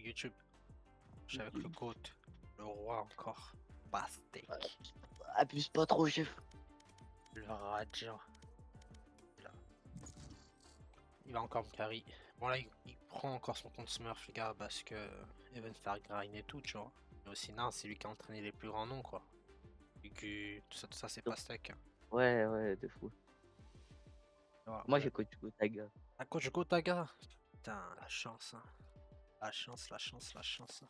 YouTube. Je suis avec le GOAT, le roi encore. Pastek. Abuse pas trop, chef. Le Raja. Là. Il va encore me carry. Bon là il prend encore son compte Smurf les gars parce que il va me faire grind et tout tu vois. Mais aussi non c'est lui qui a entraîné les plus grands noms quoi. Lugu, tout ça c'est Pastek. Ouais, ouais, de fou. Voilà, Moi, ouais. j'ai coach Gotaga. À coach Gotaga. Putain la chance hein. La chance, la chance, la chance.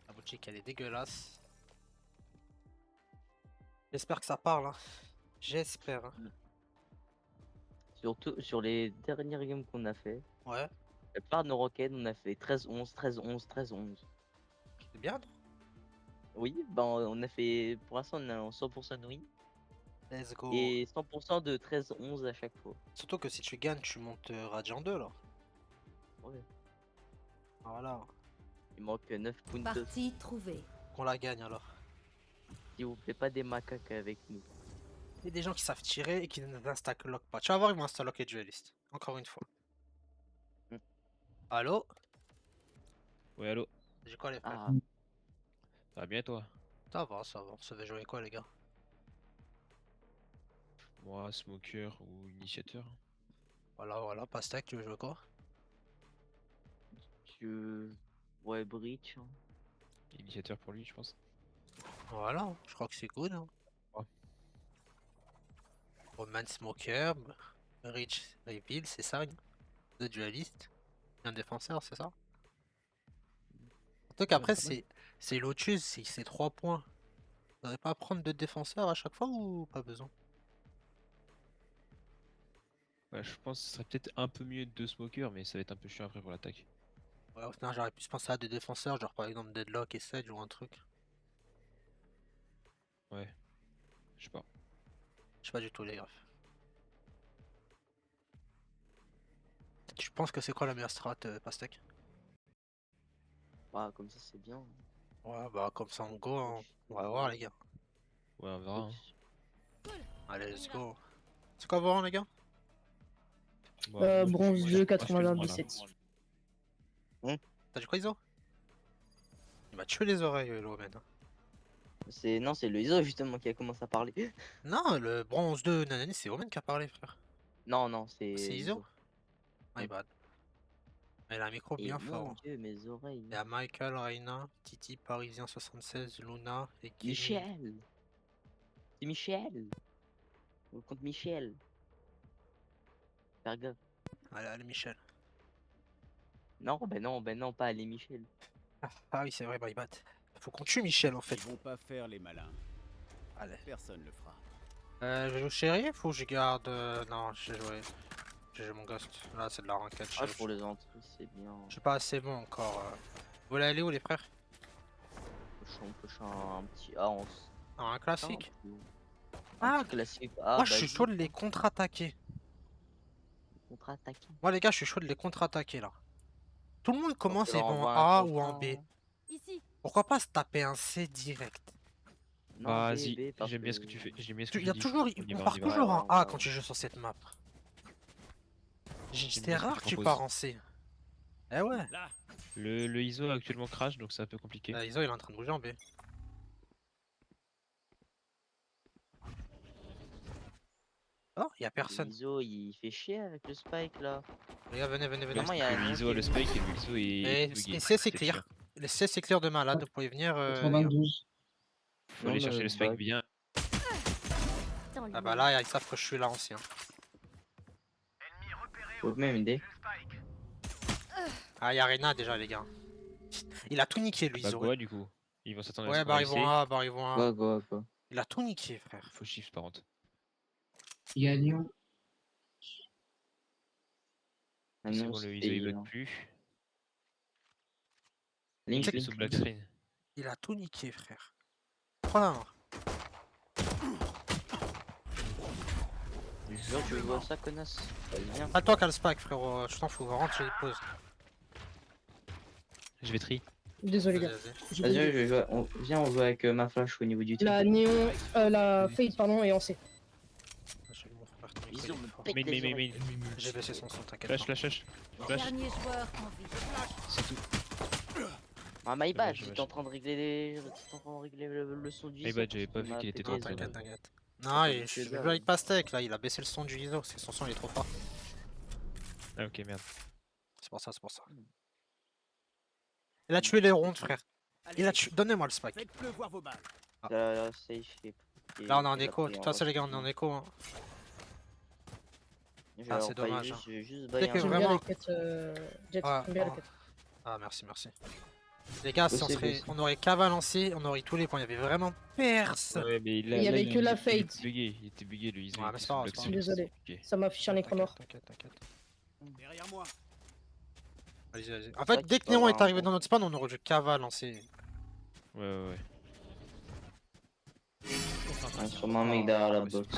La boutique elle est dégueulasse. J'espère que ça parle hein. J'espère. Hein. Surtout sur les dernières games qu'on a fait, Ouais, la plupart de nos rockets, on a fait 13-11, 13-11, 13-11. c'est bien. Non Oui, bah on a fait, pour l'instant, on est en 100% de win Let's go. et 100% de 13-11 à chaque fois. Surtout que si tu gagnes, tu montes Radiant 2 là. Ouais. Voilà. Il manque 9 puntos. Partie trouvée. Qu'on la gagne alors. S'il vous plaît, pas des macaques avec nous. Il y a des gens qui savent tirer et qui ne instack lock pas. Tu vas voir, ils vont install lock et duelist. Encore une fois. Mm. Allô? Ouais, allô? J'ai quoi les frères? Ah, Ça va bien toi? Ça va, ça va. On se fait jouer quoi les gars? Moi, smoker ou initiateur? Voilà, voilà. Pastek, tu veux jouer quoi? ouais, Breach. Hein. Initiateur pour lui, je pense. Voilà, je crois que c'est good. Hein. Ouais. Roman Smoker, Rich Reveal, c'est ça? The Dualist. Un défenseur, c'est ça? Surtout qu'après, c'est Lotus, c'est 3 points. Vous n'allez pas prendre 2 défenseurs à chaque fois ou pas besoin? Ouais, je pense que ce serait peut-être un peu mieux de smoker, mais ça va être un peu chiant après pour l'attaque. Ouais, au final, j'aurais pu penser à 2 défenseurs, genre par exemple Deadlock et Sedge ou un truc. Ouais. Je sais pas. Je sais pas du tout, les gars. Tu penses que c'est quoi la meilleure strat, Pastek? Bah, comme ça, c'est bien. Ouais, bah comme ça on go, hein. On va voir les gars. Ouais, on verra. Hein. Allez, let's go. C'est quoi vos rangs les gars? Moi, bronze je- 2, moi, 81, je fais le 17. T'as dit quoi Iso? Il m'a tué les oreilles l'Omen. Non, c'est le ISO justement qui a commencé à parler. Non, le bronze 2 Nanani, c'est Omen qui a parlé frère. Non, non, c'est C'est Iso? My bad. Il a un micro Et bien mon fort. Dieu, mes oreilles. Il y a Michael, Reina, Titi, Parisien 76, Luna et Kimi. Michel. C'est Michel. On compte Michel. Faire gaffe. Allez, allez Michel. Non, ben non, pas les Michel. Ah oui, c'est vrai, my bad. Faut qu'on tue Michel en fait. Ils vont pas faire les malins. Allez. Personne le fera. Je joue shérif ou je garde. Non, j'ai joué. J'ai joué mon ghost. Là, c'est de la ranked. Ah, pour les entrées, c'est bien. Je suis pas assez bon encore. Vous voulez aller où les frères? On peut changer un petit. Ah, on s- Un classique. un Ah, petit classique. Ah, moi je suis vas-y, chaud de les contre-attaquer. contre-attaquer. Moi les gars, je suis chaud de les contre-attaquer là. Tout le monde commence peut et leur va en envoyer A un ou en contrat. B. Ici. Pourquoi pas se taper un C direct? Non, Vas-y, B, parce j'aime bien ce que tu fais. J'aime bien ce que Il y a tu dis. toujours, On y on va, part on y va. toujours en Ouais, A ouais, quand ouais. tu joues sur cette map. J'aime C'est bien ce que rare tu que tu proposes. pars en C. Eh ouais. Là, Le ISO actuellement crash, donc c'est un peu compliqué. Iso il est en train de bouger en B. Oh, y a personne. L'ISO, il fait chier avec le spike là. Les gars, venez, venez, venez. Vraiment, il y a un Le nom ISO qui a le est- spike et le ISO est Et bugué. C c'est clear. Le C c'est clear de malade, vous pouvez venir. les gars. 92. Faut aller Non, chercher le le spike bug. bien. Dans Ah bah là, ils savent que je suis là ancien. Faut même une idée. Ah, y'a Reyna déjà, les gars. Il a tout niqué, lui, Bah Iso. quoi du coup? Ils vont s'attendre à Ouais, ce qu'on bah aille ils vont C. A, bah ils vont A. Go, go, go. Il a tout niqué, frère. Faut shift par contre. Il y a Lyon. Ah C'est non, bon, le c'était ISO il Lyon. bug plus. Link, C'est link. Sous black screen. Il a tout niqué, frère. Prends. Jure, tu vois ça, connasse. Vas-y, viens. Pas toi, Calspack, frérot. Je t'en fous. Rentre, je pause. Je vais tri. Désolé, Vas-y, gars. vas-y. J'ai Vas-y, oublié. je vais jouer. Viens, on joue avec ma flash au niveau du truc. La néon, la fade, pardon, est en C. Je vais mon frère, ton micro, Ils il ont est me fort. pète Mais, les mais, oreilles. J'ai baissé son son, t'inquiète Flash, pas. flash, flash. Flash, Dernier joueur en vie. c'est tout. Ah, my bad, Dommage, j'étais en train de régler le son du My ISO. bad, j'avais pas vu m'a qu'il était pété Non, dans les le t'inquiète, oreilles. t'inquiète. Non, fait je dalle. valide pas steak là, il a baissé le son du ISO, c'est son son il est trop fort. Ah ok, merde. C'est pour ça, c'est pour ça. Il a tué les rondes, frère. Il a tué. Donnez-moi le spike. Faites pleuvoir vos balles. Là, safe, Là, on est en écho. De toute façon, les gars, on est en écho. Hein. Ah, c'est dommage, hein. J'ai juste C'est baillé que un J'aime peu. bien vraiment- les quêtes, Jet. Ouais, J'aime bien les ouais. quêtes. Ah, merci, merci. Les gars, si on, Bossez, serait... bossez. on aurait qu'à balancer, on aurait tous les points. Il y avait vraiment personne. Ouais, mais là, Il y avait que la il fade. était bugué, il était bugué, le ISO. Ouais, il mais était c'est sous pas grave, bloc c'est pas grave. sud, Désolé. ok. Ça m'affiche un écran noir. T'inquiète, t'inquiète. Derrière moi. Allez-y, allez-y. En C'est fait, vrai dès qu'il que faut Néon avoir est un arrivé bon- dans notre spawn, on aurait dû qu'à lancer. Ouais. Ouais, sûrement un mec derrière la oui, box.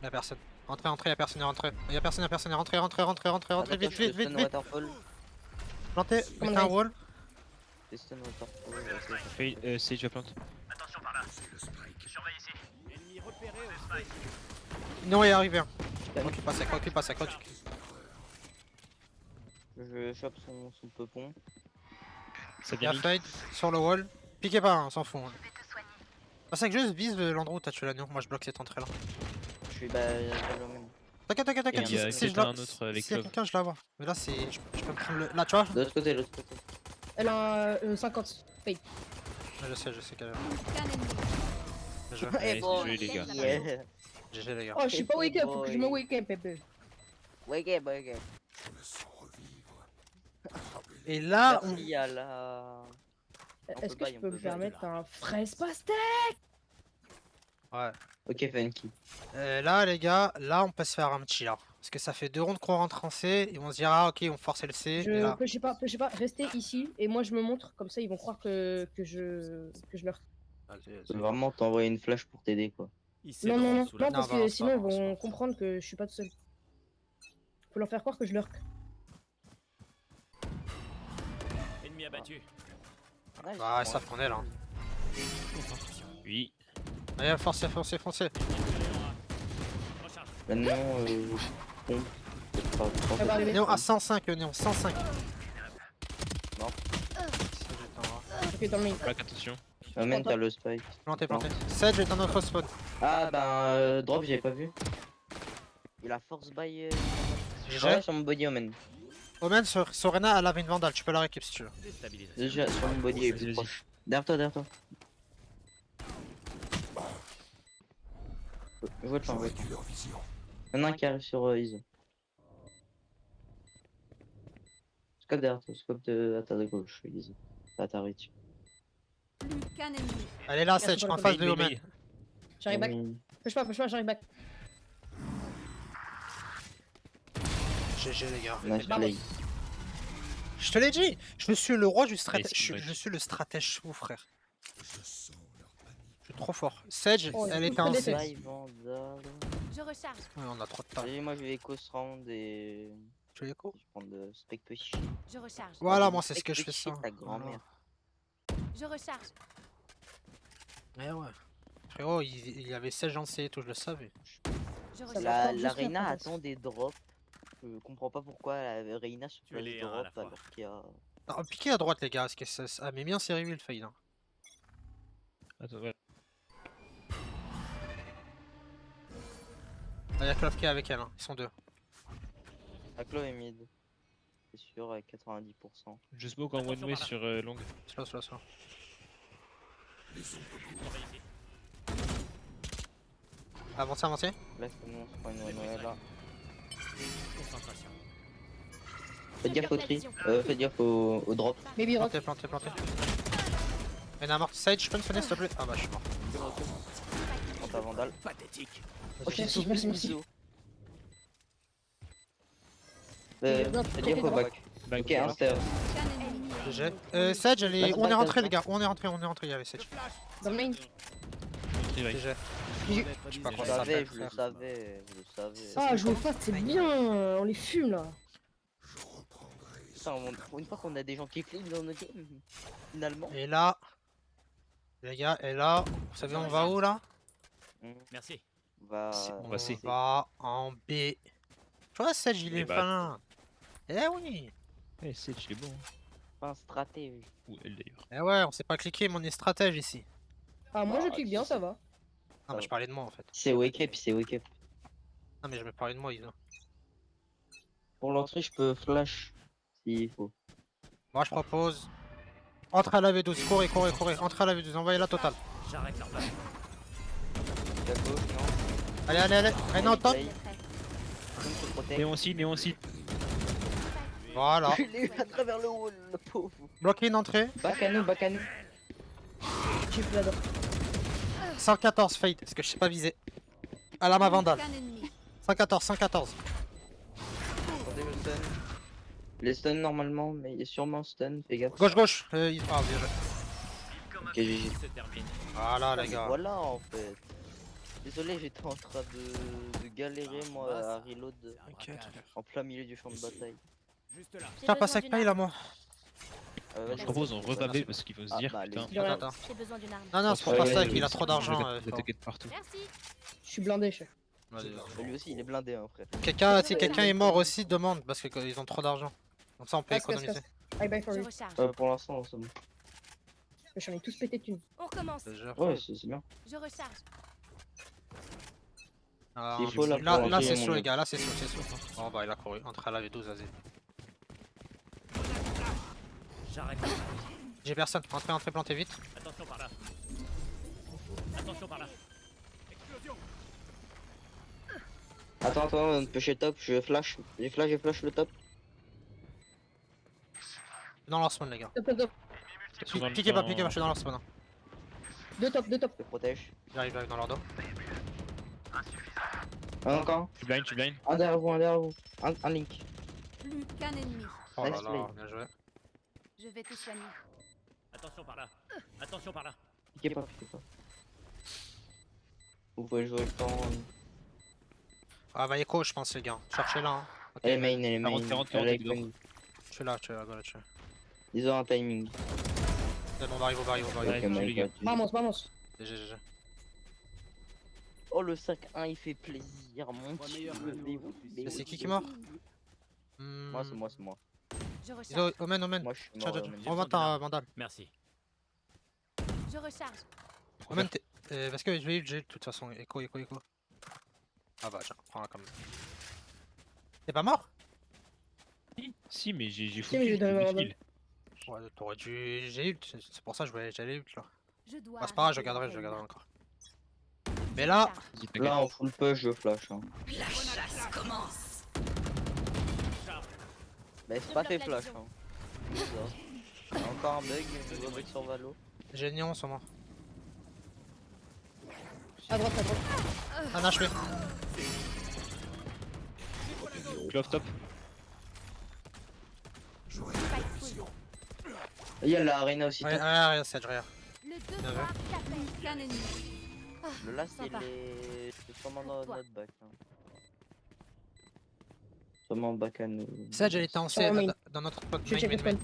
Y'a personne. Entrez, entrez, y'a personne, rentrez. Y'a personne, rentrez, rentrez, vite, Attends, je vite, te stun vite. Waterfall. Plantez, Comment mettez un on a- wall. Je te stun Waterfall. Fade, Sage va plante. Ennemi repéré au spike. Néon est arrivé. Hein. Calme. Recule pas sec, recule pas sec, recule. Je chope son peupon. Ça Y'a vient fade sur le wall. Piquez pas, hein, on s'en fout. Hein. C'est que juste vise l'endroit où t'as tué la Néon. Moi je bloque cette entrée là. Je suis le même. T'inquiète, t'inquiète, t'inquiète. Il y a Si je quelqu'un la... un autre avec S'il y a Love. quelqu'un, je la vois. Mais là, c'est. Je peux me prendre le. Là, tu vois. De l'autre côté, l'autre côté. Elle a 50. Fade. Je sais qu'elle est là. Aucun ennemi. Bien joué. Allez, bon. c'est joli, les gars. Yeah. GG les gars. Oh, je suis pas wake up, faut que je me boy. wake up, bébé. Wake up, wake up. Et là, on. Merci à la... On Est-ce peut que pas, je on peux peut me pas, permettre là. un fraise pastel? Ouais. Ok, Funky. Là, les gars, là, on peut se faire un petit là. Parce que ça fait 2 rondes qu'on rentre en C. Ils vont se dire, ah, ok, on forçait le C. Et Je là. peux, je sais pas, restez ici et moi je me montre, comme ça ils vont croire que je leur. Vas-y, Je peux vas-y. vraiment t'envoyer une flash pour t'aider, quoi. Non, non, non, Sous la- non, parce Non, balance que pas, sinon ils balance vont pas. comprendre que je suis pas tout seul. Faut leur faire croire que je lurk. Ennemi abattu. Ouais, Bah, ils c'est savent qu'on est là. Oui. Allez, foncez, foncez, foncez. Recharge. Maintenant, bon. Elle va arriver. Néon à 105, Néon, 105. Non. Ok, dans le main. Back, attention. Amène, t'as le spike. Plantez, plantez. Sedge est dans notre spawn. Ah, drop, j'avais pas vu. Il a force by. GG. Ouais, sur mon body, Omen. Omen, Sorena, elle avait une vandale. Tu peux la récup si tu veux. Déstabilisation. Déjà, sur mon body, il est Vas-y, plus vas-y. proche. Derrière toi, derrière toi. Je vois le champ, je vois le champ. Il y en a un qui arrive sur Iso. Scope derrière toi, scope à ta gauche, Iso. À ta reach. Plus qu'un ennemi. Elle est là, Merci Sedge, pour en le face code. de Omen. J'arrive back. Push pas, j'arrive back. GG les gars. Nice play. Je te l'ai dit, je suis le roi du stratège. Nice, Je nice. suis le stratège fou, frère. Je suis trop fort. Sedge, Oh, elle il était en faut C. des Bye, Vandal. Je recharge. Ouais, on a trop de temps. Allez, moi je vais écho ce round et. Tu veux l'écho Je vais prendre de spec push. Je recharge. Voilà, moi c'est ce que je fais ça. Ta grand-mère. Je recharge. Mais ouais. Frérot, il y avait Sedge en C et tout, je le savais. Je Ça recharge. va. La, juste la la Reina princesse. attend des drops. Je comprends pas pourquoi la Reina se Tu place les un à la drop fois. alors qu'il y a. Non, piquez à droite les gars, parce que ça. Ah, mais bien c'est reveal fail. Hein. Attends, voilà. Ah, y'a Clove qui est avec elle, hein. Ils sont deux. La Chloé est mid. C'est sûr, à 90%. Je smoke en one Attention way par là. sur long. Slow, slow, slow. Avancez, avancez. Là, c'est bon, on se prend une one là. Concentration. Faites gaffe au tri. Faites gaffe au drop. Baby rock. Plantez, plantez, plantez. Elle a mort. Sage, je peux me sonner s'il te plaît? Ah bah je suis mort. Prends ta vandale. Pathétique. Ok, Merci, merci, merci. Faites gaffe au back. Back, Ok, un stairs. Aucun ennemi. GG. Sage, elle est. Back, On est back, rentré back. les gars, on est rentré, il y avait Sage. Dans le main. revive. GG. Je pas Je quoi le ça savais, s'appelle, je le frère. savais, je le savais. Ah, jouer fast, c'est bien. On les fume là. Putain, pour une fois qu'on a des gens qui cliquent dans nos games, finalement. Et là. Les gars, et là. Vous savez, on va où là? Merci. Va. On va C. On va en B. Tu vois, Sage, il Eh est bah. malin. Eh oui. Eh, Sage, il est bon. Hein. pas un stratège. Ou elle d'ailleurs. Eh ouais, on sait pas cliquer, mais on est stratège ici. Ah, moi je Ah, clique bien, ça va. Non, mais je parlais de moi en fait. C'est wake up, c'est wake up. Non, mais je me parlais de moi, Iso. Pour l'entrée, je peux flash s'il faut. Moi, je propose. Entrez à la V12, courez, courez, courez. Entrez à la V12, envoyez la totale. J'arrête leur balle. À gauche, non. Allez, allez, allez. Reyna au top. Play. Prêt. Comme se protège. Néon aussi. Voilà. Il est à travers le wall, le pauvre. Bloquez une entrée. Back à nous, back à nous. J'ai fait la dent. 114 fade, parce que je sais pas viser. À la ma vandale. Aucun ennemi. 114, 114. Attendez le stun. Les stun normalement, mais il est sûrement stun, fais gaffe. Gauche, gauche. Ah, bien joué. Ok, GG. Se termine. Voilà, les gars. Voilà en fait. Désolé, j'étais en train de galérer moi à reload en plein milieu du champ de bataille. Juste là. J'ai Tiens, besoin passe avec d'une paye arme. là, moi. Vas-y, Je propose on vas-y, rebaver vas-y. parce qu'il faut se Ah, dire bah, putain. allez-y. Rien. Attends. J'ai besoin d'une arme. Non, non, c'est pour Ouais, pas ça, ouais, il a ouais, trop ouais. d'argent. Vous attaquez de partout. Merci. Je suis blindé, chef. Vas-y, vas-y. Lui aussi, il est blindé, hein, frère. Quelqu'un, si quelqu'un est mort aussi, demande parce qu'ils ont trop d'argent. Comme ça, on peut Casse, casse, économiser. Bye bye for Je you. recharge. Pour l'instant, c'est bon. J'en ai tous pété de thunes. On recommence. Déjà. Ouais, c'est bien. Je recharge. Ah, Il faut la là, prolonger, c'est mon chaud, les gars. gars. Là, c'est chaud, c'est chaud. Oh, bah, il a couru. Entre à la V12, vas-y. J'arrête leur balle. J'ai personne. Entrez, entrez, plantez vite. Attention par là. Attention par là. Explosion. Attends, on peut chez top, je flash. J'ai flash le top. Dans leur spawn, les gars. Top, top, top. Piquez pas, je suis dans leur spawn. Hein. Deux top, deux top. Je protège. J'arrive dans leur dos. Un encore. Tu blind. Un derrière vous. Un link. Plus qu'un ennemi. Oh là Nice là, play. bien joué. Je vais te soigner. Attention par là. Attention par là. Piquez pas. Vous pouvez jouer le temps. Ah, bah, Echo, je pense, les gars. Cherchez-la. Hein. Ok. Elle est main, elle est main. 40, Elle est il dort. main. Je suis là, go là, tu es. Ils ont un timing. C'est bon, on va arriver. Ouais, Ok, je my les gars. God. Vamos. GG. Oh, le 5-1, il fait plaisir, mon Pas dieu. meilleur que nous, Mais Mais c'est oui. qui est mort Moi, c'est moi. Je recharge. Iso, Omen. Moi, je suis Tiens, mort. tiens, Omen. envoie ta vandale. Merci. Je recharge. Omen, t'es. Parce que j'ai eu de toute façon. Echo. Ah bah, tiens, prends-la comme. T'es pas mort? Si, mais j'ai mais foutu j'ai donné ma deux vandale. kills. Ouais, t'aurais dû. J'ai ult, c'est pour ça que j'allais ult là. Je dois. Bah, c'est pas grave, je garderai encore. Mais là, Vas-y, t'inquiète. Là, en full push, je flash. Hein. Mais c'est pas fait bloque la flash. vision. Hein. Bizarre. Encore un bug sur Valo. j'ai Néon sur moi. À droite. Un HP. Clove top. Spike full. Il y a la arena aussi. Ouais, top. ouais, Sedge, regarde. Le Bien devoir t'appelle. Qu'un ennemi. Le last, il Sympa. est sûrement Pour dans toi. notre back. Hein. Sûrement back à nous. Sedge, elle était en C Oh, main. dans notre pote. Je check le spawn.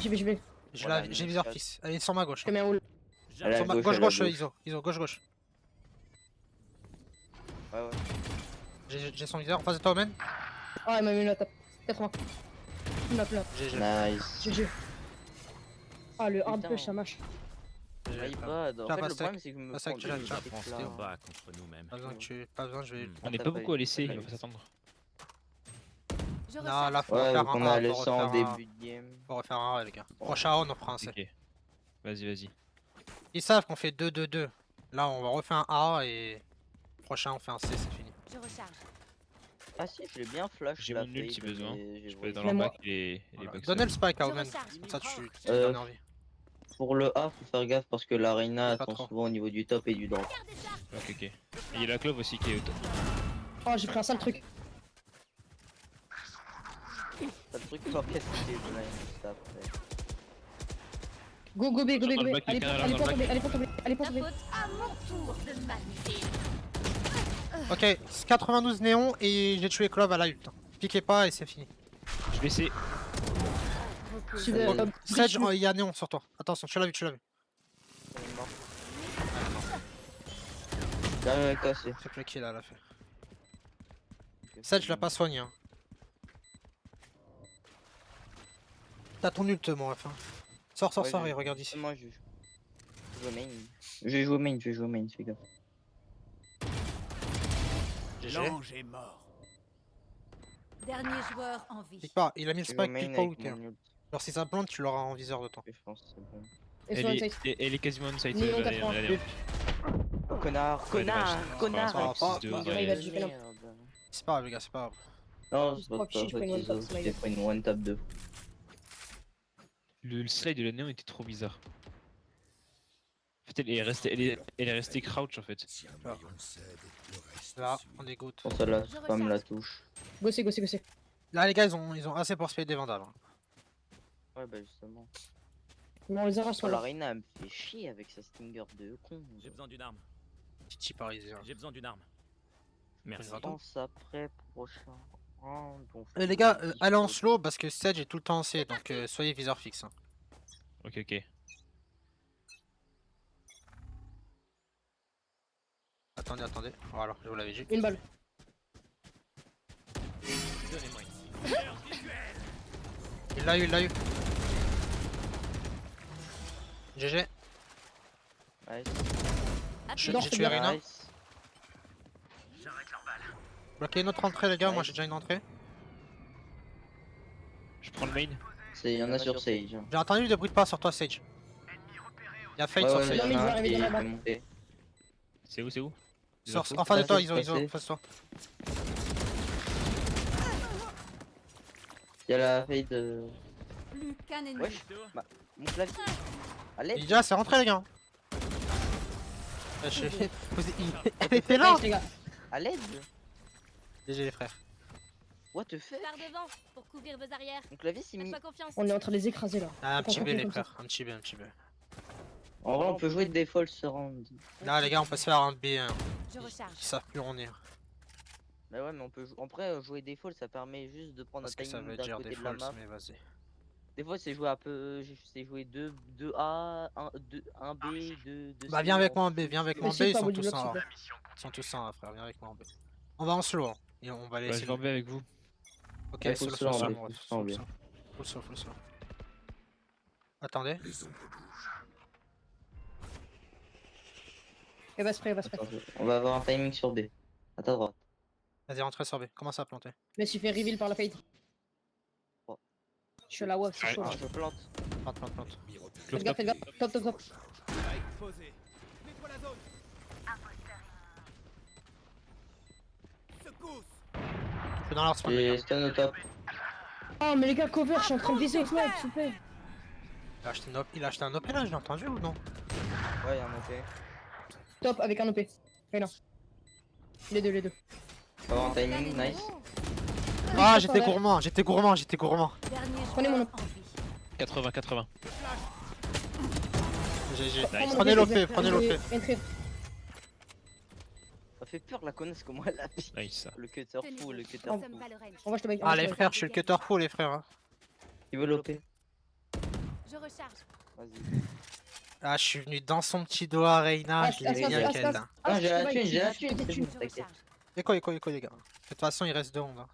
JB. Voilà, J'ai une viseur shot. fixe. Elle est sur ma gauche. Je te mets un wall. Elle est à Sur ma gauche, gauche, elle est à gauche, gauche. Iso, gauche. Ouais. J'ai son viseur en face de toi, Omen. Ah, il m'a mis la tape. 80. Il m'a plein. GG. Nice. GG. Ah, le hard Putain. push, ça marche. My bad. En Tiens, fait, passe le problème, c'est que je me passe avec prends Jack, des Jack. attaques On se là. bat contre nous-mêmes. Pas besoin, je vais. Hmm. On n'est T'as pas pas beaucoup eu- à laisser, t'as il pas va eu. pas s'attendre. Je Non, recharge. là, faut Ouais, refaire donc on un a A. laissé en début de game. Faut refaire un A, les gars. Prochain round, on fera un C. Ok. Vas-y. Ils savent qu'on fait 2-2-2. Là, on va refaire un A et. Prochain, on fait un C, c'est fini. Je recharge. Ah si, je l'ai bien flash. J'ai la mon ult fade, si besoin. mais j'ai Je peux aller dans volé. leur Moi- bac et les Voilà. bugs. Donnez le spike à Je Omen. recharge. Comme ça, tu Euh, donnes envie. Pour le A, faut faire gaffe parce que l'arena Pas attend trop. souvent au niveau du top et du drop. Ok. Et il y a la clove aussi qui est au top. Oh, j'ai pris un sale truc. T'as le truc pour casser les blinds juste après. Go B. Dans le bac, Allez, quelqu'un là, allez, dans le pour bac. tomber. Allez, pour Ta tomber. faute à mon tour de m'amuser. Ok, 92 néons et j'ai tué Clove à la ult. Piquez pas et c'est fini. Je vais essayer. Sud, C'est bon. Sedge, il y a néon sur toi. Attention, tu l'as vu. On est mort. Dernier mec cassé. C'est le kill là, elle a fait. Sedge, je l'ai pas soigné. Hein. T'as ton ult, mon ref. Hein. Sors, Ouais, et regarde ici. Moi, je joue au main. Je vais jouer au main, fais gaffe. GG. L'ange est mort. Dernier joueur en vie. Clique pas, il a mis le Je vais jouer au spike main pile pas où avec t'es. mon ult, Alors si ça plante, tu l'auras en viseur de temps. je pense que c'est bon. Et sur une site. Elle est quasiment on site. Néon 80. Oh, connard, Ouais, dommage. connard, connard. Ça va pas. 6-2, Ah, ouais. il a du pénal. Merde. C'est pas grave, les gars, c'est pas grave. Non, c'est Oh, pas chiche, toi, prends une one tap, Tizo, smile. j'ai pris une one tap 2. Le slide de la néon était trop bizarre. En fait, elle est restée crouch en fait. Là, on dégoûte. Pour ça, là, Je spam la recharge. touche. Gossé. Là, les gars, ils ont assez pour se payer des vandales. Hein. Ouais, bah justement. Non, les arraches sont Oh, la là. Reina, elle me fait chier avec sa stinger de con. J'ai besoin d'une arme. Petit parisien. J'ai besoin d'une arme. Merci. Une Je pense après, prochain round. on fait Les gars, des petits allez en sauts. slow parce que Sedge est tout le temps en C, donc soyez viseur fixe. Hein. Ok. Attendez. Voilà, je vous l'avais dit. Une balle. Donnez-moi ici. Il l'a eu. GG. Nice. J'ai Non, tué c'est bien. Rina. Nice. Bloquez une autre entrée, les gars. Moi, j'ai déjà une entrée. Je prends le main. Il y en a sur Sage. J'ai entendu des bruits de pas sur toi, Sage. Y'a Fate sur Ouais, Sage. il y en a un arriver qui dans la est balle. monté. C'est où Sors, Ils ont en face de toi, Passez, Iso, passez. face toi. Il y a la fade de. Plus qu'un ennemi. Wesh, mon clavier. Allez, Déjà, c'est rentré, les gars. Elle était là. Nice, les gars. à l'aide. GG, les frères. What the fuck? Par devant pour couvrir vos arrières. Mon clavier s'est mis. Faites-moi confiance. On est en train de les écraser là. Ah, un petit B, continue les comme ça. frères. Un petit B. En vrai, on peut jouer default ce round. Là, les gars, on peut se faire un B. Hein. Je recharge. Ils savent plus où on est. Bah ouais, mais on peut en vrai jouer default, ça permet juste de prendre un Parce que ça va timing être d'un genre côté des de la falls, map. mais vas-y. Des fois, c'est jouer un peu. C'est jouer 2A, 1B, 2. Bah, viens avec moi en B, viens avec moi en B, Essaye ils pas sont body tous block, s'il en te A. plaît. Ils sont tous en A, frère, viens avec moi en B. On va en slow, hein. Et on va Ouais, laisser. je vais en B avec vous. Ok, Ouais, slow, full slow, slow, slow, ouais, mon full ref, slow, full bien. slow. Full slow. Attendez. Il va spray. Attends, on va avoir un timing sur B. À ta droite. Vas-y, rentrez sur B. Commence à planter. Mais il fait reveal par la fade. Oh. Je suis à la WAF, c'est chaud. Ah, je plante. Plante. Faites gaffe. Top. Strike posé. Mets-toi la zone. Secousse. Je suis dans leur spawn, les Et gars. stun au top. Oh, mais les gars, cover, je suis en train de viser. Flag, s'il vous plaît. Il a acheté un OP là, je l'ai entendu ou non? Ouais, y'a un OP. Top avec un OP. Reina. Les deux. On va avoir un timing, nice. Ah, top, j'étais ouais. gourmand. Dernier Prenez mon joueur en vie. 80. GG. Prends Prenez mon l'OP, OP, prenez l'OP. Entrez. Ça fait peur la connasse comment elle a piqué. Nice. Le cutter fou, le cutter Oh. Nous fou. sommes Valorant. On va, je te back. Ah, les frères, je suis le cutter fou, les frères. Hein. Il veut l'OP. Je recharge. Vas-y. Ah, je suis venu dans son petit doigt, Reina. Je l'ai bien quel. Hein. Ah, j'ai la thune, Je c'est bon, t'inquiète. recharge. Écho, les gars. De toute façon, il reste 2 ondes. Hein.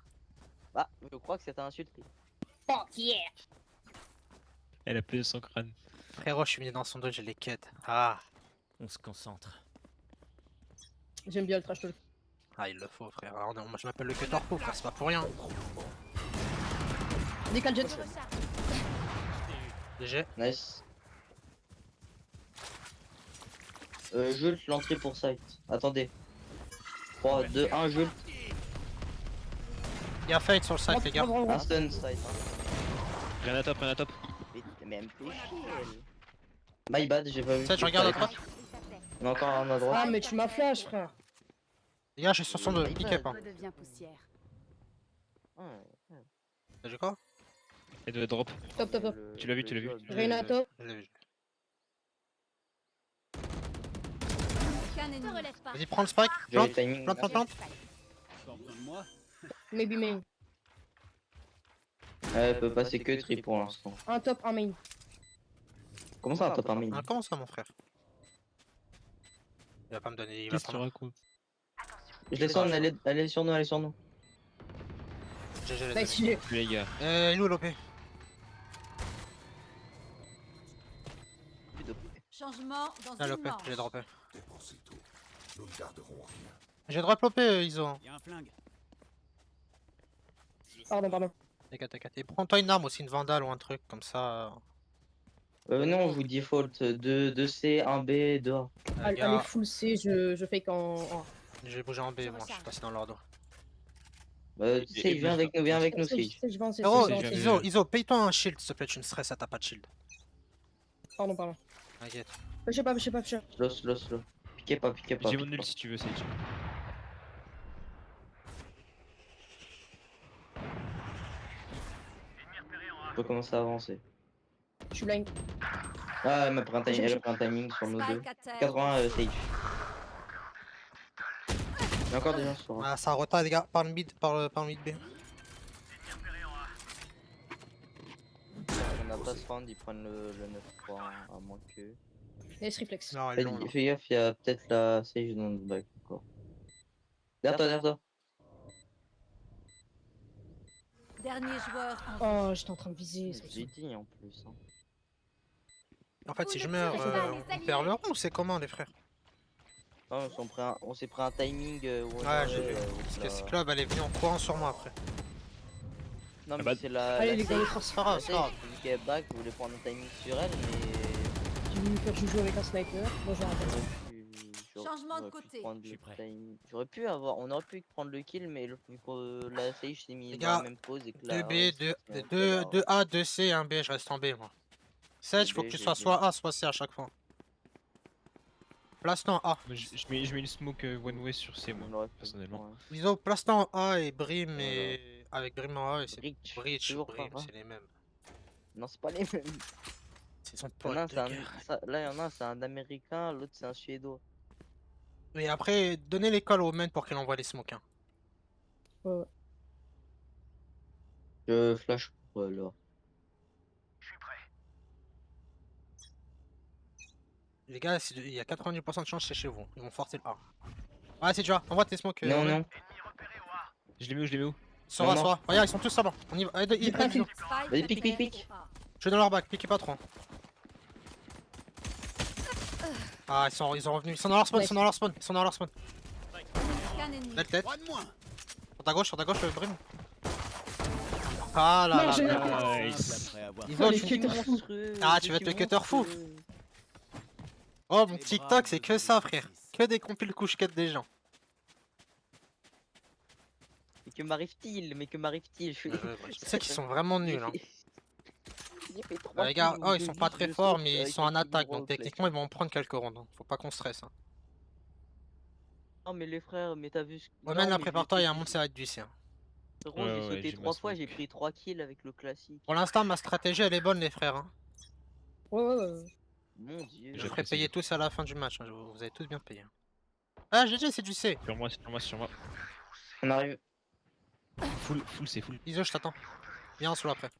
Bah, je crois que c'était insulté. Fuck yeah. Elle a plus son crâne. Frérot, je suis venu dans son dos, je les quête. Ah, On se concentre. J'aime bien le trash talk. il le faut, frère. Alors, moi, je m'appelle le cutter fou, frère, c'est pas pour rien. Décale jet. Je recharge. GG. Nice. Jult, l'entrée pour site. Attendez. 3, 2, 1, Jult. Il y a Fate sur le site, les gars. Un stun site. Hein. Rien à top. Mais elle me fait chier, elle. My bad, j'ai pas vu. Ça, je regarde à droite. On a encore un à droite. Ah, mais tu m'as flash, frère. Les gars, je suis sur son dos, My pick up. bad. Hein. Redevient poussière. Ouais. T'as vu quoi? Elle doit drop. Top. Tu l'as vu, tu l'as vu. Reina, top. Je l'ai vu. Qu'un ennemi. Ne relève pas. Vas-y, prends le spike. J'ai le Plante. timing. Plante. Encore besoin de moi. Maybe main. Elle peut passer que tri pour l'instant. Un top, un main. Comment ça, un top 1 main? Ah, comment ça, mon frère? Il va pas me donner. Il va Qu'est-ce que pas tu me... racontes? Je les sens, elle est sur nous, GG, les Nice, amis. il est. Les gars. Il est où l'OP? Changement dans Là, une l'OP, manche. j'ai droppé. Dépensez tout. Nous ne garderons rien. J'ai drop l'OP, Iso. Y a un flingue. Pardon. T'inquiète. Et prends-toi une arme aussi, une vandale ou un truc comme ça. Non, je vous default 2C, 1B, 2A. Allez, Gars, full C, je fake en. j'ai bougé en B, moi, je suis passé dans l'ordre. Sage, viens avec nous, Sage. Je vais en C. Frérot, je vais en j'ai C. jamais- Iso, paye-toi un shield, s'il te plaît, tu me stresses, t'as pas de shield. Pardon. T'inquiète. Je sais pas. Slow. Piquez pas. J'ai mon ult si tu veux, Sage. On peut commencer à avancer. Je suis blind. Ah, elle a pris un timing sur nos deux. Spike à terre. 80 Sage. Il y a encore des gens sur A. Ah, ça retarde, les gars, par le mid, par le mid B. On n'a pas ce round, ils prennent le 9-3, à moins que... Laisse réflexe. Non, ils l'ont, là. Fais gaffe, il y a peut-être la Sage dans le back encore. Derrière toi. Dernier joueur en Oh, j'étais en train de viser. c'est J'ai bon. dit en plus. Hein. En fait, si Vous je ne meurs, tirez pas, les on perd le rond ou c'est comment, les frères? Non, on s'est pris un timing où on Ouais, j'ai aurait, vu. où Parce que la- ce club, elle est venue en courant sur moi après. Non, mais bah- c'est la. Allez, la les gars, Sage. les forces. C'est pas grave, La c'est pas grave. Sage, vu qu'elle est back, vous voulez prendre un timing sur elle, mais. J'ai voulu faire joujou avec un sniper. Bon, j'ai raté. Changement de côté. Je suis prêt. J'aurais pu avoir. On aurait pu prendre le kill, mais vu que la Sage s'est mise Les dans gars, la même pause et que la. 2B, 2A, 2C, 1B, je reste en B, moi. Sage, faut que tu sois soit A, soit C à chaque fois. Place-toi en A. Moi, je mets une smoke one way sur C, moi, personnellement. Iso, place-toi en A et Brim et... Avec Brim en A et c'est Breach. Breach, toujours Brim, pas, hein. c'est les mêmes. Non, c'est pas les mêmes. C'est son Il y en a un, pote c'est de guerre. là, il y en a un, c'est un américain, l'autre, c'est un suédois. Et après, donnez l'école au main pour qu'il envoie les smokes. Hein. Je flash pour là. Les gars, il y a 90% de chance c'est chez vous. Ils vont forcer le A. Ouais, c'est déjà. Envoie tes smokes. Non, Romain. non. Je les mets où Sora, Non, non. Sora. Regarde, ils sont tous là-bas. On y va. Allez, J'ai pas kill. Spike Vas-y, à pique. terre. Je suis dans leur back, piquez pas trop. Ah, ils sont revenus. Ils sont dans leur spawn, ils sont dans leur spawn. Aucun ennemi. Belle tête. Droit de moins. Sur ta gauche, Brim. Ah là Non, là j'ai- là. Nice. Après avoir Iso, les tu- cutters fous. Ah, tu vas te cutter fou. Oh, mon TikTok, c'est que ça, frère. Que des compiles couche-quête des gens. Mais que m'arrive-t-il Je Tu sais qu'ils sont vraiment nuls. Hein. J'ai fait trois Les gars, kills, oh, ils deux sont pas vies, très deux forts, sautes mais ils avec sont un en kill attaque, droit donc au flash. techniquement, ils vont en prendre quelques rondes. Hein. Faut pas qu'on stresse. Hein. Non, mais les frères, mais t'as vu ce Ouais, non, là, mais prépare-toi, il y a un j'ai- monde, ça va être du C. Hein. Frérot, Ouais, j'ai ouais, sauté j'ai 3 ma fois, j'ai smoke. pris 3 kills avec le classique. Pour l'instant, ma stratégie, elle est bonne, les frères. Hein. Ouais. Mon dieu. Je J'ai ferai apprécié. payer tous à la fin du match. Hein. Vous avez tous bien payé. Hein. Ah, GG, c'est du C. Sur moi. On arrive. Full, c'est full. Iso, je t'attends. Viens en solo après.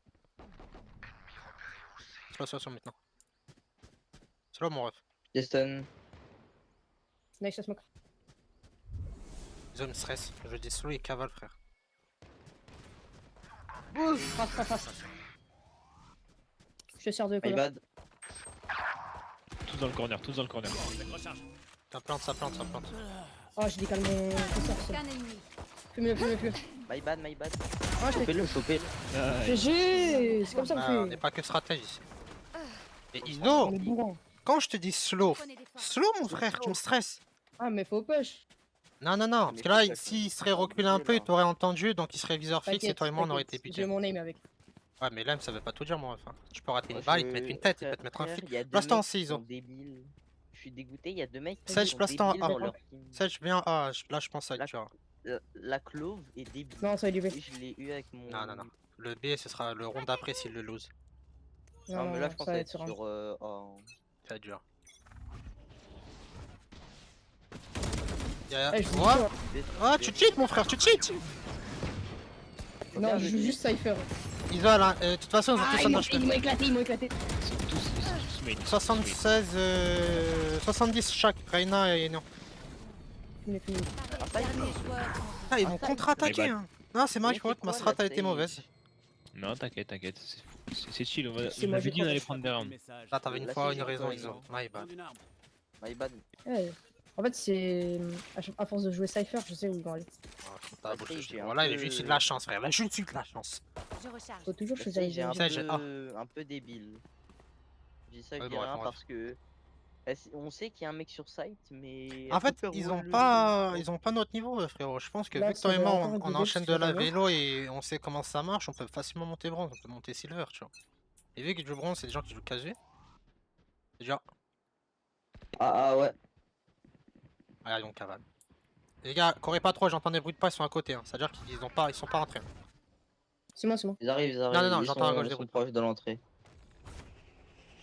Slow maintenant. Slow, mon ref. Destin. Nice, la smoke. Iso me stresse. Je dis slow et cavale, frère. Face. Je te sers de My cover. bad. Tous dans le corner. recharge. Ça plante. Oh, j'ai décalé mon curseur. Aucun ennemi. Fume-le. My bad. Ah, je t'ai Chopez-le. GG. C'est comme ça Ah, qu'on on fait. n'est pas que stratège ici. Et On Iso, est bourrant. quand je te dis slow, Prenez des forces. slow, mon frère, tu me stresses. Ah, mais faut push. Non, mais parce que là, faut s'il que- serait reculé un peu, il là. t'aurait entendu, donc il serait viseur fixe et T'inquiète, toi et moi on aurait été t'inquiète. butés. J'ai mon aim avec. Ouais, mais là, ça veut pas tout dire, mon ref. Hein. Tu peux rater une Moi, balle, il je- te mettre une tête, il peut frère, te mettre un frère, flic. y a deux Place-toi en mecs C, qui sont Iso. débiles. Je suis dégoûté, il y a deux mecs qui Sage, sont place-toi en débiles A. dans leur team. Sage, viens A. Là, je pense à Là, tu vois. La clove est débile. Non, ça va lui Je l'ai eu avec mon. Non. Le B, ce sera le round d'après s'il le lose. Non, mais là, je pense ça va être sur un. sur. Oh. Ça va être dur. Eh, je vous Ouais. dis Ah, tu cheats, mon frère, tu cheats. pas. Non, je joue juste Cypher. Ils ont la. De toute façon, ils ont Ah, tous ils un m'ont HP. éclaté. Ils sont tous main. 76, 70 chaque, Reina et Enion. Fini. Dernier joueur en Ah, ils vont contre-attaquer. My bad. Hein. Non, c'est ma Mais c'est faute, ma quoi, strat la a été Sage mauvaise. Non, t'inquiète, c'est fou. C'est chill, on C'est on moi, avait j'ai dit on allait trop prendre des rounds. Là, t'avais une Là, fois si, une j'ai raison, pas ils ont. raison. My bad. My bad. Ouais. En fait, c'est. À force de jouer Cypher, je sais où ils vont aller. T'as Après, bullshit. j'ai un Voilà, il est peu- juste eu de la chance, frère. Il a juste eu de la chance. Je recharge. Faut toujours Là, choisir si, j'ai un Ça, j'ai- un peu débile. Je dis ça, je Ouais, dis bon, rien bref. parce que on sait qu'il y a un mec sur site, mais En elle peut fait, faire ils roll ont le pas, jeu. ils ont pas notre niveau, frérot. Je pense que Là, vu que ça toi et va moi, encore on guider enchaîne de sur la la mort. vélo et on sait comment ça marche, on peut facilement monter bronze, on peut monter silver, tu vois. Et vu que du bronze, c'est des gens qui jouent casu. Déjà, Ah ouais. ah, ils ont cavale. Les gars, courez pas trop, j'entends des bruits de pas, ils sont à côté. Hein. C'est-à-dire qu'ils ont pas, ils sont pas rentrés. C'est moi, c'est moi. Ils arrivent, non, ils j'entends à gauche des sont bruits de pas. proches de l'entrée.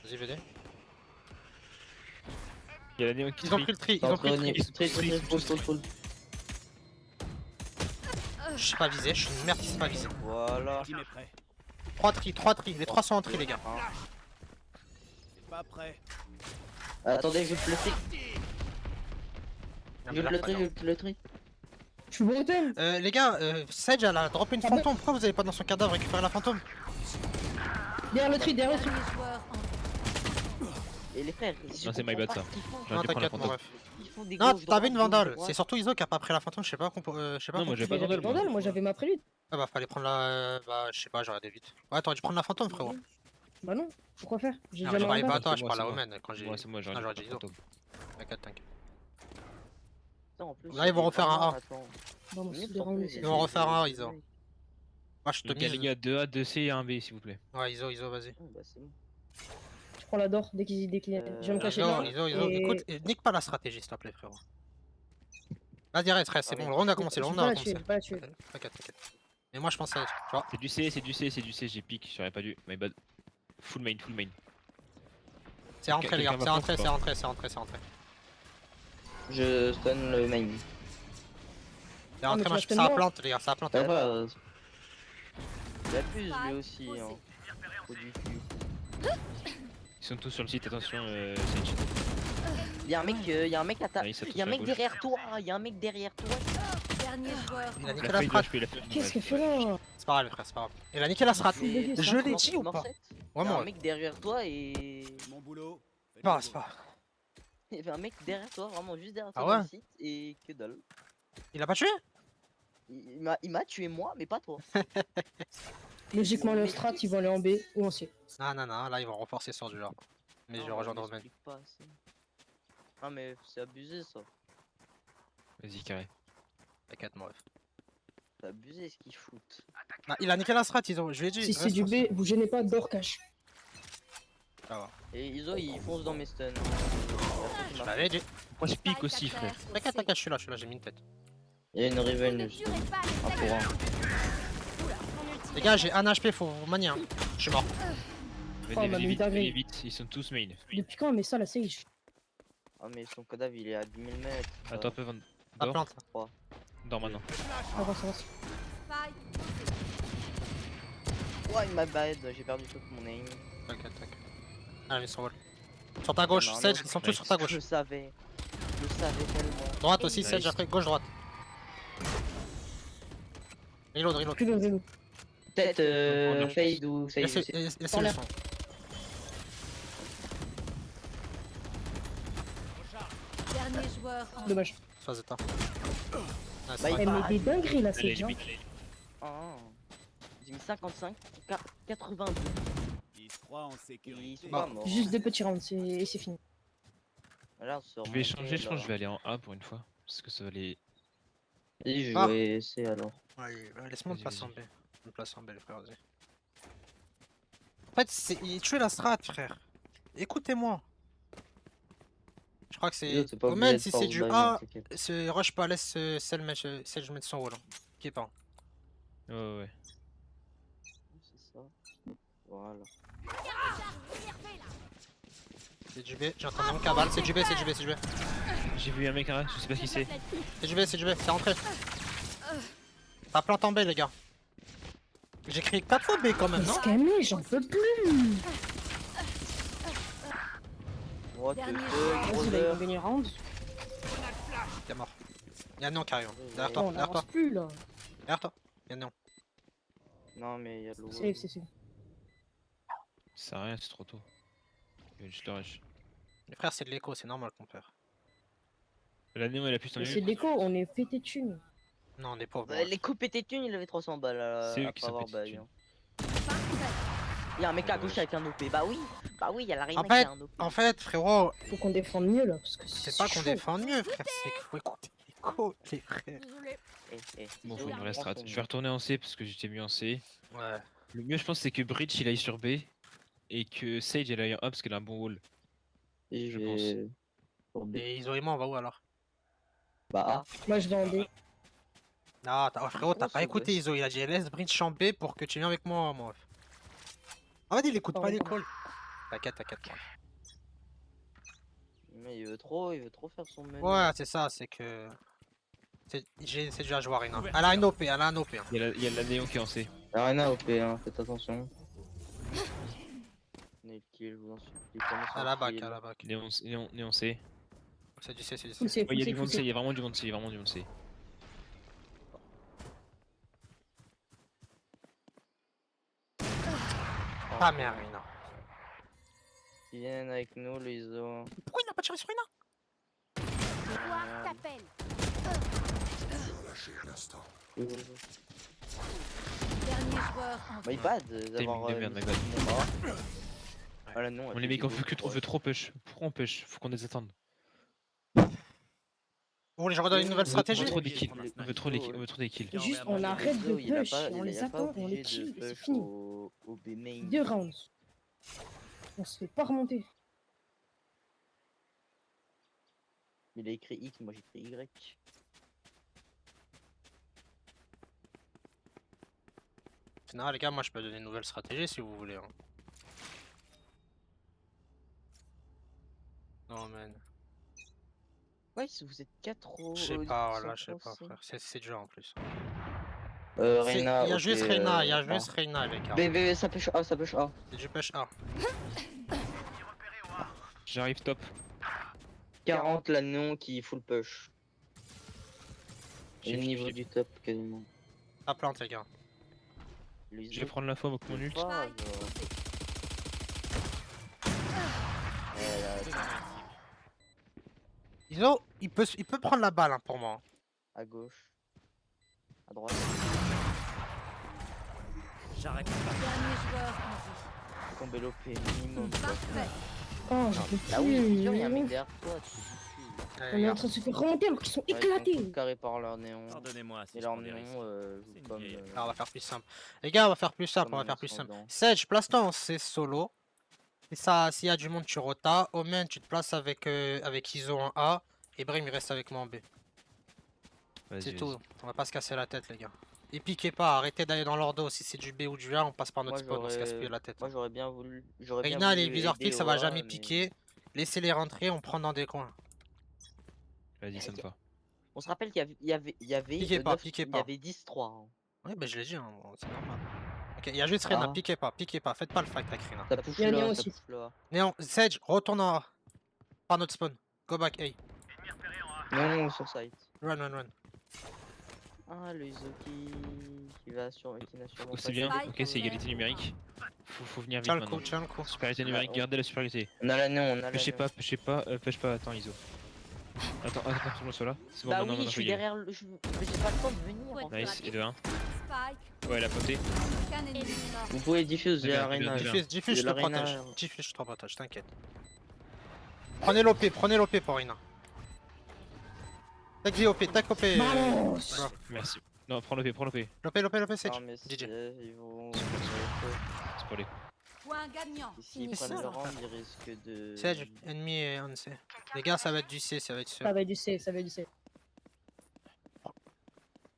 Vas-y, VD. Il y a la néon qui Ils ont pris le tri, ils ont pris le tri. Full. Je sais pas viser, je suis une merde qui sait pas viser. Voilà. Team est prêt. 3 tri, les 3 sont en tri, les gars. C'est pas prêt. Attendez, je le tri. Je le tri. Je suis bretonne. Les gars, Sage elle a droppé une Ah bon fantôme, pourquoi vous allez pas dans son cadavre récupérer la fantôme? Derrière le tri, derrière le tri. Dernier joueur en Et les frères, Non, c'est my bad, ça. Non, J'aurais dû prendre la t'inquiète, mon fantôme. ref. Ils font des Non, gauches, t'avais une droites, vandale, gauche, c'est droite. surtout Iso qui a pas pris la fantôme, je sais pas, je sais pas. Non, moi j'ai pas Mais de j'avais vandale. vandale, moi j'avais ma prélude. Ah bah fallait prendre la... Bah je sais pas, j'aurais des vite. Ouais, t'aurais dû prendre la fantôme, frérot. Bah non, pourquoi faire? J'ai Ah, déjà je ma parlais pas à vandale. toi, C'est je moi, parle à c'est moi. Omen quand j'ai... Moi, c'est moi, j'aurais Ah, dû j'aurais prendre dit la Iso. fantôme. T'inquiète. Putain, en plus, Là, ils vont c'est refaire un vraiment- A. attends. Non, moi, c'est Minutes des en rounds. plus, Ils vont refaire un, Iso. Moi je te Les gars, les mise. gars, 2A, 2C et 1B s'il vous plaît. Ouais, Iso, vas-y. Oh, bah, c'est bon. Je prends la d'or dès qu'il je vais me cacher là. Iso, et- écoute, nique pas la stratégie s'il te plaît, frérot. Vas-y, reste, c'est bon, le round a commencé, le round a commencé. Pas la tuer. T'inquiète. Mais moi je pense à... Tu vois. C'est du C, c'est du C, c'est du C, j'ai pique, j'aurais pas dû. My bad. Full main, full main. C'est rentré les gars, Quelqu'un c'est va rentré, prendre, c'est rentré. Je stun le main. C'est rentré, tu moi vas je stun ça a moi plante les gars, ça a planté. Ça va. Il abuse lui aussi. posé. Hein. Trop du cul. Ils sont tous sur le site, attention, Sage. Il y a un mec à ta... Nice, Il y a un mec derrière toi. Dernier joueur Il a en niqué La la feuille de strat. HP, la feuille de Qu'est-ce que HP. fait là? C'est pas grave les frères, c'est pas grave. Il a niqué la strat. Mais- Je l'ai dit ou pas? Ouais, Ouais, il y a moi. un mec derrière toi et... Mon boulot. C'est pas grave, c'est pas grave. Il y avait un mec derrière toi, vraiment juste derrière Ah toi dans ouais le site et que dalle. Il a pas tué? Il m'a tué moi, mais pas toi. Logiquement, le strat, ils vont aller en B ou en C. Non, là ils vont renforcer sur du là. Mais je vais rejoindre Romain. m'explique pas ça. Ah mais c'est abusé ça. Vas-y, carré. T'inquiète, mon ref. C'est abusé ce qu'ils foutent. Ah, il a niqué la strat, Iso, je lui ai dit. Si c'est reste du sur- B, vous gênez pas d'or cash. Ça va. Et Iso il fonce dans mes stuns. Je l'avais dit. Moi je pique aussi, frère. T'inquiète, je suis là, j'ai mis une tête. Il y a une Ne revenge. durez pas Un les pour un. Les gars, j'ai 1 HP, faut vous manier. Hein. Je suis mort. Venez, Oh, venez mais vite, dinguerie. venez vite, ils sont tous main. Depuis quand on met ça la Sage? Ah mais son cadavre il est à 10 000 mètres. Attends un peu, Van. La Dors, plante là. dors maintenant. Avance, avance. Spike. Ouais, ma bad, j'ai perdu tout mon aim. T'inquiète. Allez, ils sont vol. Sur ta gauche, Non, non, Sage, ils sont tous sur ta gauche. Je le savais tellement. Droite aussi, Nice. Sage, après gauche, droite. Reload. Plus de vélo. Peut-être On fade ou fade. Laissez En le l'air. son. Dernier joueur en Dommage. Phase d'état. Bah, Elle met des dingueries la Allez, Sage. j'ai Hein. pique. Ah. J'ai mis 55, 82. Ils se croient en Ils sécurité. sont pas morts. Juste des petits rounds et c'est fini. Là, on se Je vais remontait, changer, je là. pense que je vais aller en A pour une fois. Parce que ça va aller. Vas-y, je Ah. vais essayer alors. Ouais, laisse-moi me Vas-y, placer en vas-y. B. Me placer en B, les frères, vas-y. En fait, il tue la strat, frère. Écoutez-moi. Je crois que c'est. Yo, pas Au obligé même de si force c'est du buy, A, t'inquiète. c'est rush pas, laisse celle mettre son rôle. Qui est pas. Ouais. C'est ça. Voilà. C'est du B, j'entends mon cavale, c'est du B. J'ai vu un mec en A, je sais pas qui c'est. C'est du B, c'est rentré. Ça plante en B, les gars. J'ai crié 4 fois B quand même, non? Escamé, j'en peux plus. What the Dernier fuck, joueur. Vas-y, là, ils brother. vont gagner le round. T'es mort. Y'a Néon qui arrive. Derrière Oh, toi, on derrière toi, avance plus là. derrière toi. Y'a Néon. Non, mais il y a de l'eau. C'est. Ça sert à rien, c'est trop tôt. Il va juste le rush. Les frères, c'est de l'écho, c'est normal qu'on perd. La Néo, elle a plus ton Mais c'est de l'écho, on est pété de thunes. Non, on est pauvres. Bah, les coups pétés de thunes, il avait 300 balles C'est eux à qui pas sont avoir pétés de bail. thunes. Hein. Il y a un mec à gauche avec un OP. Bah oui, il y a la Reina En qui fait, a un OP. en fait, frérot, Faut qu'on défende mieux là, parce que c'est pas qu'on chaud. défend mieux, frère, c'est qu'il faut écouter l'écho, les frères. Désolé. Bon, Iso, faut une vraie prends strat. son- Je vais retourner en C parce que j'étais mieux en C. Ouais. Le mieux, je pense, c'est que Bridge il aille sur B et que Sage elle aille en A parce qu'elle a un bon wall. Et je vais- pour B. Et Iso et moi, on va où alors? Bah Moi je vais en B. Ah, frérot, t'as Comment pas ça, écouté Iso, il a dit laisse Bridge chamber pour que tu viennes avec moi, moi. En fait, il écoute pas les calls. T'inquiète, moi. Mais il veut trop faire son menu. Ouais, c'est ça, c'est que. C'est déjà joué Arena. Elle a un OP, elle a un OP. Hein. Il y a la Néo qui est en C. La Reina OP, hein, faites attention. Nail kill, je vous en supplie. prenez son À la back, kill. à la back. Néo en C. C'est du C, c'est du Full C. C, Ouais, il y a full du C, monde full C, il y C. a vraiment du monde C, il y a vraiment du monde C. Ah merde, Arena. Ils viennent avec nous, les Iso. Pourquoi il n'a pas tiré sur Arena? Victoire t'appelle. Lâchez un instant. Dernier joueur en Bah, vie. il bad d'avoir. de merde, mis ma ça sur mon bras. Voilà, non. On les mecs, on veut trop push. Pourquoi on push? Faut qu'on les attende. Vous voulez que je redonne une nouvelle On stratégie? veut trop des kills. On veut trop des kills. Et juste on arrête de Il a push, pas- on il les a pas attend, on les obligé kill, de et c'est push fini. au B main. 2 rounds. On se fait pas remonter. Il a écrit X, moi j'ai écrit Y. Sinon, les gars, moi je peux donner une nouvelle stratégie si vous voulez. Hein. Non, man. Ouais, si vous êtes 4 au. Je sais pas, là, je sais pas, frère. C'est dur en plus. Reina. Il y a ok, juste Reina, il y a A. juste Reina, les gars. B, ça pêche A, ça pêche A. C'est du push A. J'arrive top. 40 la non qui full push. Et le J'ai- niveau j'ai- du top quasiment. La plante, les gars. Je vais prendre la fois avec mon ult. Pas, Iso, il peut prendre la balle hein, pour moi. à gauche. À droite. J'arrête. Dernier joueur en vie. Tomber l'OP minimum. quoi. Parfait. Oh, j'en peux Ah oui, plus. sûr, il y a un mec derrière toi. Tu On est en train de se faire remonter alors qu'ils sont Ils sont éclatés. full carrés par leur néon. Pardonnez-moi si Et je leur prends des néon, risques. joue C'est une comme. vieille Alors, on va faire plus simple. Les gars, on va faire plus simple, Comme on va un faire plus simple. ascendant. Sage, place-toi en C solo. Et ça, s'il y a du monde, tu rotas. Omen, tu te places avec Iso en A. Et Brim, il reste avec moi en B. Vas-y, C'est vas-y. tout. On va pas se casser la tête, les gars. Et piquez pas, arrêtez d'aller dans leur dos. Si c'est du B ou du A, on passe par notre Moi, spawn, on se casse j'aurais- plus la tête. Moi j'aurais bien voulu. J'aurais bien Reina, les voulu viseurs aider fixes, ça va Aura, jamais mais piquer. Laissez-les rentrer, on prend dans des coins. Vas-y, ça me va. On se rappelle qu'il y avait. Piquez pas, 9 piquez Il pas. y avait 10-3. Hein. Oui, bah je l'ai dit, hein, bon, c'est normal. Ok, il y a juste Reina, Ah. piquez pas, faites pas le fight avec Reina. Ça pousse Il y a là, Néo ça aussi. pousse là. Néon, Sage, retourne en A. Par notre spawn. Go back, hey. Non, sur site. Run. Ah, le Iso qui va sur. Qui n'a sûrement C'est pas bien, de- ok, c'est égalité numérique. Faut venir vite Tiens le maintenant. coup, tiens le coup. Supériorité numérique, gardez la supériorité. On a la néon, on a la Pêchez néon. pas, pêche pas, attends Iso. Attends, tout le monde soit là. C'est bon, Bah maintenant, oui, je suis faut y aller. derrière le. Mais j'ai pas le temps de venir. Ouais. en fait. Nice, et de 1. Spike. Ouais, la potée. Aucun ennemi mort. Vous pouvez diffuse, j'ai Bien, la Reina. bien. Diffuse, je de te la Reina, protège. alors. Diffuse, je te protège, t'inquiète. Prenez l'OP pour Reina. Tac OP, tac OP. Vamos. Bravo. Merci. Non, prends l'OP, L'OP, Sage. Non, mais DJ. ils vont. c'est pour les coups. Point gagnant. S'ils Fini prennent ça. le round, ils risquent de. Sage, ennemi et on C. Les gars, ça va être du C, ça va être sûr. Ça va être du C, ça va être du C.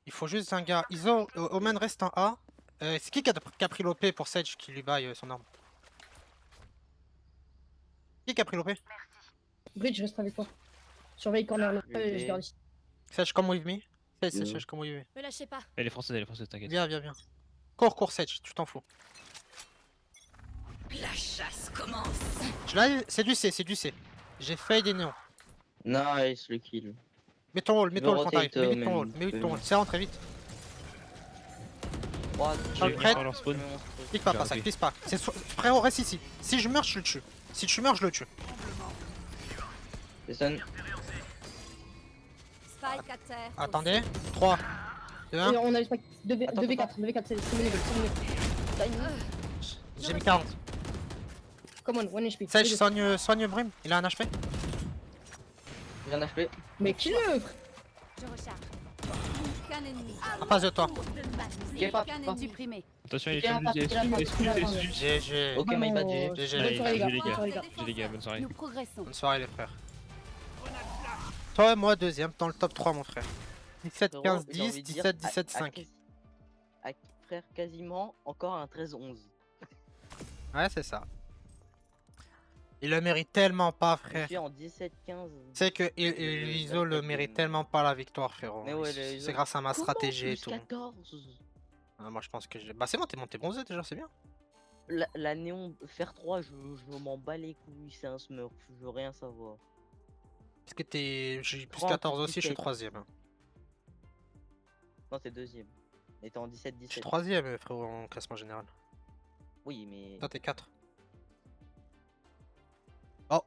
Il faut juste un gars. Iso, Omen reste en A. C'est qui a pris l'OP pour Sage qui lui baille son arme? Qui a pris l'OP? Bridge, je reste avec toi. Surveille corner là. Oui. Je garde ici. Sage, come with me. Mhm. Sage, come with me. Me lâchez pas. Elle est française, t'inquiète. Viens. Cours, Sage, tu t'en fous. La chasse commence. C'est du C. J'ai fade et néon. Nice, le kill. Mets ton wall veux quand t'arrives. rotate, Mets vite ton man. wall, mets vite ton wall. C'est rentré vite. Oh, Je vais Prête. venir par leur spawn. Clique pas, J'ai pas ça, raté. clique pas. Frérot, reste ici. Si je meurs, je le tue. Si tu meurs, je le tue. C'est stun. Spike à terre. Attendez. 3, 2, 1. Et on a le spike. Attends, 2v4, 2v4, c'est le level. J'ai mis 40. Come on, 1 HP. Sage, soigne Brim. Il a un HP. J'ai un HP. Mais qui le Je recharge. Qu'un ennemi. En face de toi. Qui pas, Qu'un pas. ennemi supprimé. Attention, il est Il y a un sur pas, il y a un pas, il y a un pas. GG. Ok, my bad, GG. GG. Bonne soirée, les gars. J'ai les Bonne gars. soirée, les gars. J'ai les gars, bonne soirée. Nous progressons. Bonne soirée les frères. Toi et moi deuxième dans le top 3 mon frère. 17, 15, 10, 17, 17, 5. Frère, quasiment encore un 13-11. Ouais c'est ça. Il le mérite tellement pas Je frère. suis en 17-15. C'est que Iso le mérite tellement pas la victoire frérot. Mais ouais, le Iso- C'est grâce à ma stratégie et Plus tout. 14. Ah, moi je pense que j'ai... Bah c'est bon, t'es monté bronzé déjà, c'est bien. La néon faire 3, je m'en bats les couilles, c'est un smurf, je veux rien savoir. Parce que j'ai plus 30, 14 aussi, je suis 17. troisième. Non, t'es deuxième. Et t'es en Je suis 17-17. troisième frérot en classement général. Oui, mais. Toi t'es 4. Oh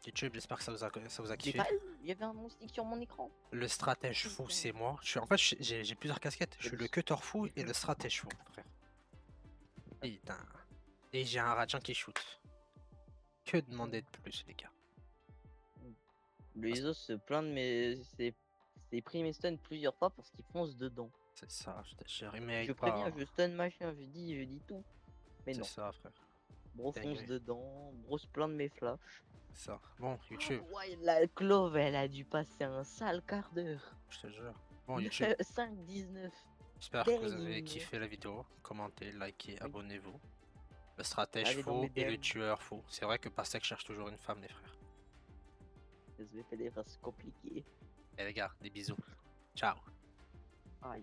YouTube, j'espère que ça vous a Mais kiffé. pas, il y avait un monstique sur mon écran. Le stratège fou c'est moi. En fait j'ai plusieurs casquettes. Je suis le cutter fou et le stratège fou frère. Putain. Et j'ai un Radiant qui shoot. Que demander de plus les gars. Le Iso se plaint de c'est pris mes stuns plusieurs fois parce qu'il fonce dedans. C'est ça, je remake Je pas. préviens, je stun machin, je dis tout. Mais C'est non, ça frère. bro dingue. fonce dedans, bro se plaint de mes flashs. C'est ça. Bon YouTube, Ouais, la Clove, elle a dû passer un sale quart d'heure. je te jure. Bon YouTube. 5-19. J'espère que vous avez Dang. kiffé la vidéo. Commentez, likez, abonnez-vous. Le stratège Allez dans fou mes et le DM. tueur fou. C'est vrai que Pastek cherche toujours une femme, les frères. Je vais faire des phrases compliquées. Et les gars, des bisous. Ciao. Aïe.